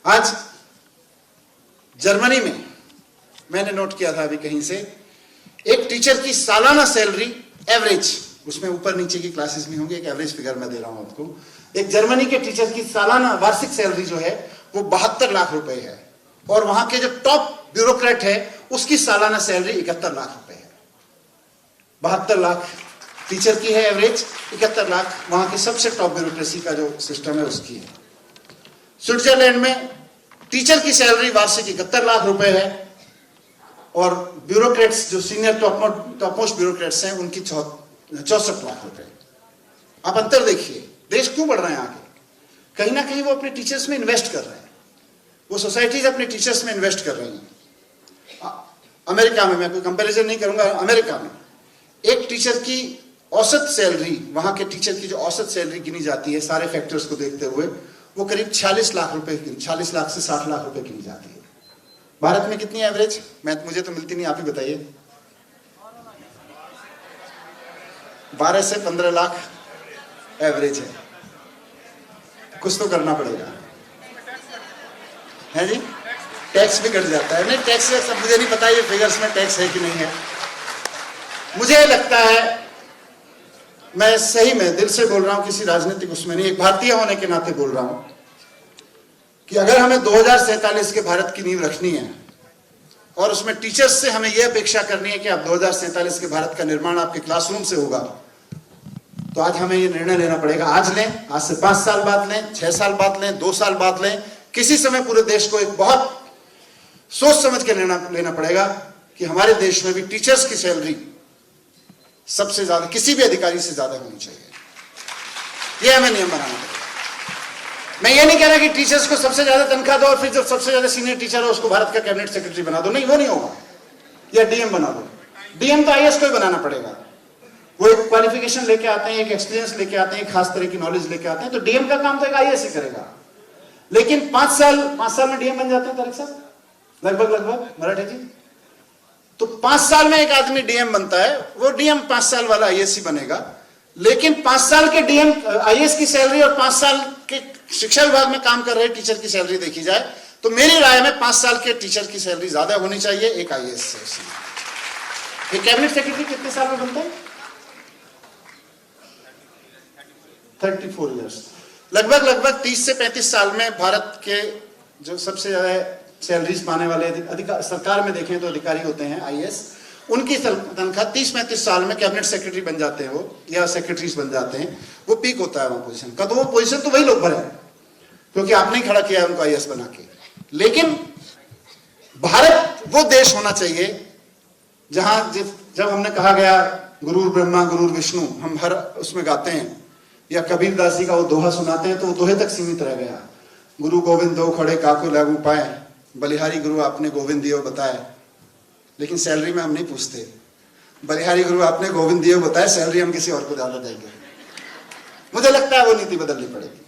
आज जर्मनी में मैंने नोट किया था अभी कहीं से, एक टीचर की सालाना सैलरी एवरेज, उसमें ऊपर नीचे की क्लासेस भी होंगी, एक एवरेज फिगर मैं दे रहा हूं आपको। एक जर्मनी के टीचर की सालाना वार्षिक सैलरी जो है वो 72 लाख रुपए है, और वहां के जो टॉप ब्यूरोक्रेट है उसकी सालाना सैलरी 71 लाख रुपए है। 72 लाख टीचर की है एवरेज, 71 लाख वहां की सबसे टॉप ब्यूरोक्रेसी का जो सिस्टम है उसकी है। स्विट्जरलैंड में टीचर की सैलरी वार्षिक 71 लाख रुपए है, और ब्यूरोक्रेट्स जो सीनियर टॉप मोस्ट ब्यूरोक्रेट्स हैं उनकी 64 लाख रुपए। आप अंतर देखिए, देश क्यों बढ़ रहे हैं आगे? कहीं ना कहीं वो अपने टीचर्स में इन्वेस्ट कर रहे हैं, वो सोसाइटीज अपने टीचर्स में इन्वेस्ट कर रही हैं। अमेरिका में, मैं कोई कंपैरिजन नहीं करूंगा, अमेरिका में एक टीचर की औसत सैलरी, वहां के टीचर की जो औसत सैलरी गिनी जाती है सारे फैक्टर्स को देखते हुए, वो करीब 46 लाख रुपए, 46 लाख से 60 लाख रुपए गिनी जाती है। भारत में कितनी एवरेज? मुझे तो मिलती नहीं, आप ही बताइए। 12 से 15 लाख एवरेज है। कुछ तो करना पड़ेगा, है जी? टैक्स भी कट जाता है। नहीं, टैक्स सब मुझे नहीं पता ये फिगर्स में टैक्स है कि नहीं है। मुझे लगता है, मैं सही में दिल से बोल रहा हूं, किसी राजनीतिक उसमें नहीं, एक भारतीय होने के नाते बोल रहा हूं कि अगर हमें 2047 के भारत की नींव रखनी है और उसमें टीचर्स से हमें यह अपेक्षा करनी है कि आप 2047 के भारत का निर्माण आपके क्लासरूम से होगा, तो आज हमें यह निर्णय लेना पड़ेगा। आज लें, आज से 5 साल बाद लें, 6 साल बाद लें, 2 साल बाद लें, किसी समय पूरे देश को एक बहुत सोच समझ के निर्णय लेना पड़ेगा कि हमारे देश में भी टीचर्स की सैलरी सबसे ज्यादा, किसी भी अधिकारी से ज्यादा होनी चाहिए। यह हमें नियम बनाना पड़ेगा। मैं ये नहीं कह रहा कि टीचर्स को सबसे ज्यादा तनख्वाह दो और फिर जो सबसे ज्यादा सीनियर टीचर है उसको भारत का कैबिनेट सेक्रेटरी बना दो, नहीं, वो नहीं होगा। या डीएम बना दो। डीएम तो आईएएस को ही बनाना पड़ेगा। वो एक क्वालिफिकेशन लेके आते हैं, एक एक्सपीरियंस लेके आते हैं, एक खास तरह की नॉलेज लेके आते हैं, तो डीएम का काम तो एक आईएएस ही करेगा। लेकिन 5 साल में डीएम बन जाते हैं तारिक साहब, लगभग मराठी जी। तो 5 साल में एक आदमी डीएम बनता है, वो डीएम 5 साल वाला आईएएस ही बनेगा। लेकिन 5 साल के डीएम आईएएस की सैलरी और 5 साल के शिक्षा विभाग में काम कर रहे टीचर की सैलरी देखी जाए तो मेरी राय में 5 साल के टीचर की सैलरी ज्यादा होनी चाहिए एक आईएएस से। कैबिनेट सेक्रेटरी कितने साल में बनता है? 34 ईयर्स। लगभग 30 से 35 साल में भारत के जो सबसे ज्यादा सैलरीज पाने वाले सरकार में देखें तो अधिकारी होते हैं आईएएस, उनकी तनख्वाह 30-35 साल में कैबिनेट सेक्रेटरी बन जाते हैं वो, या सेक्रेटरीज बन जाते हैं। वो पीक होता है वहां पोजीशन का। तो वो पोजीशन तो वही लोग भरे हैं क्योंकि आपने ही खड़ा किया है उनको आईएएस बना के। लेकिन भारत वो देश होना चाहिए जहां जब हमने कहा गया गुरु ब्रह्मा गुरु विष्णु, हम हर उसमें गाते हैं, या कबीरदास जी का वो दोहा सुनाते हैं तो वो दोहे तक सीमित रह गया। गुरु गोविंद दो खड़े काको लागू पाए, बलिहारी गुरु आपने गोविंद दियो बताए। लेकिन सैलरी में हम नहीं पूछते, बलिहारी गुरु आपने गोविंद दियो बताए, सैलरी हम किसी और को ज्यादा देंगे। मुझे लगता है वो नीति बदलनी पड़ेगी।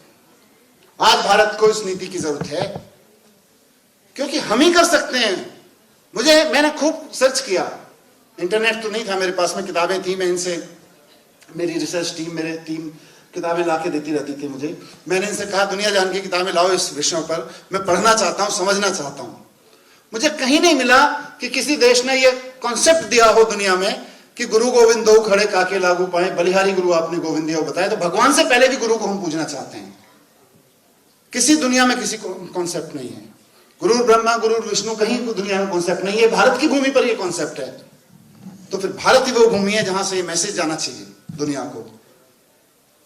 आज भारत को इस नीति की जरूरत है क्योंकि हम ही कर सकते हैं। मैंने खूब सर्च किया, इंटरनेट तो नहीं था मेरे पास में, किताबें थी, मैं इनसे, मेरी रिसर्च टीम, मेरे टीम किताबें ला के देती रहती थी मुझे। मैंने इनसे कहा दुनिया जान की किताबें लाओ इस विषयों पर, मैं पढ़ना चाहता हूं, समझना चाहता हूं। मुझे कहीं नहीं मिला कि किसी देश ने यह कॉन्सेप्ट दिया हो दुनिया में कि गुरु गोविंद दो खड़े काके लागू पाए, बलिहारी गुरु आपने गोविंद दियो बताया। तो भगवान से पहले भी गुरु को हम पूजना चाहते हैं। किसी दुनिया में किसी कॉन्सेप्ट नहीं है। गुरु ब्रह्मा गुरु विष्णु कहीं दुनिया में कॉन्सेप्ट नहीं है, भारत की भूमि पर यह कॉन्सेप्ट है। तो फिर भारत ही वो भूमि है जहां से ये मैसेज जाना चाहिए दुनिया को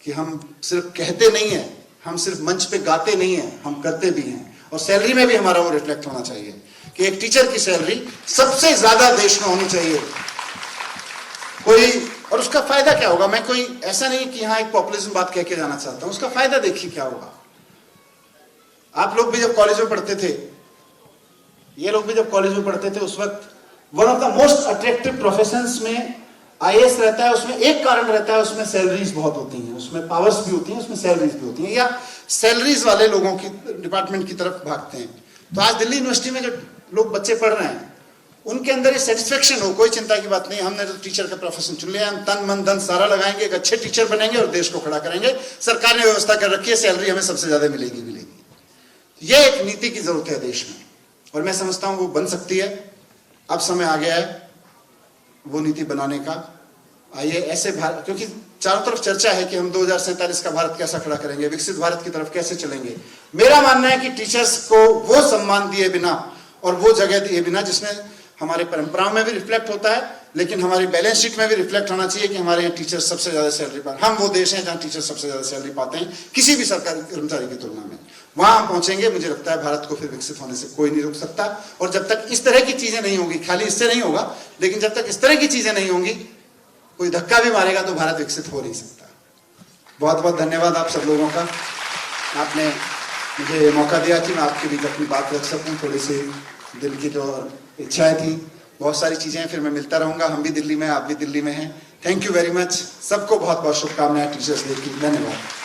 कि हम सिर्फ कहते नहीं है, हम सिर्फ मंच पे गाते नहीं है, हम करते भी हैं। और सैलरी में भी हमारा वो रिफ्लेक्ट होना चाहिए कि एक टीचर की सैलरी सबसे ज्यादा देश में होनी चाहिए कोई। और उसका फायदा क्या होगा? मैं कोई ऐसा नहीं कि यहां एक पॉपुलिज्म बात कह के जाना चाहता हूं। उसका फायदा देखिए क्या होगा। आप लोग भी जब कॉलेज में पढ़ते थे, ये लोग भी जब कॉलेज में पढ़ते थे, उस वक्त one of the most attractive professions में आईएएस रहता है। उसमें एक कारण रहता है, उसमें सैलरीज बहुत होती हैं, उसमें पावर्स भी होती हैं, उसमें सैलरीज भी होती हैं, या सैलरीज वाले लोगों की डिपार्टमेंट की तरफ भागते हैं। तो आज दिल्ली यूनिवर्सिटी में जो लोग बच्चे पढ़ रहे हैं उनके अंदर ये सेटिस्फेक्शन हो, कोई चिंता की बात नहीं, हमने तो टीचर का प्रोफेशन चुन लिया, हम तन मन धन सारा लगाएंगे, एक अच्छे टीचर बनेंगे और देश को खड़ा करेंगे। सरकार ने व्यवस्था कर रखी है, सैलरी हमें सबसे ज्यादा मिलेगी। यह एक नीति की जरूरत है देश में, और मैं समझता हूं वो बन सकती है। अब समय आ गया है वो नीति बनाने का। आइए ऐसे भारत, क्योंकि चारों तरफ चर्चा है कि हम 2047 का भारत कैसा खड़ा करेंगे, विकसित भारत की तरफ कैसे चलेंगे। मेरा मानना है कि टीचर्स को वो सम्मान दिए बिना और वो जगह दिए बिना जिसमें हमारे परंपराओं में भी रिफ्लेक्ट होता है, लेकिन हमारी बैलेंस शीट में भी रिफ्लेक्ट होना चाहिए कि हमारे यहाँ टीचर सबसे ज्यादा सैलरी पाते हैं। हम वो देश हैं जहां टीचर सबसे ज्यादा सैलरी पाते हैं किसी भी सरकारी कर्मचारी की तुलना में। वहां हम पहुंचेंगे, मुझे लगता है भारत को फिर विकसित होने से कोई नहीं रोक सकता। और जब तक इस तरह की चीजें नहीं होंगी, खाली इससे नहीं होगा, लेकिन जब तक इस तरह की चीजें नहीं होंगी, कोई धक्का भी मारेगा तो भारत विकसित हो नहीं सकता। बहुत बहुत धन्यवाद आप सब लोगों का, आपने मुझे मौका दिया कि मैं आपके बीच अपनी बात रख सकूं। थोड़ी सी दिल की जो इच्छाएं थी, बहुत सारी चीजें हैं, फिर मैं मिलता रहूंगा। हम भी दिल्ली में, आप भी दिल्ली में हैं। Thank you very much. सबको बहुत बहुत शुभकामनाएं टीचर्स डे की। धन्यवाद।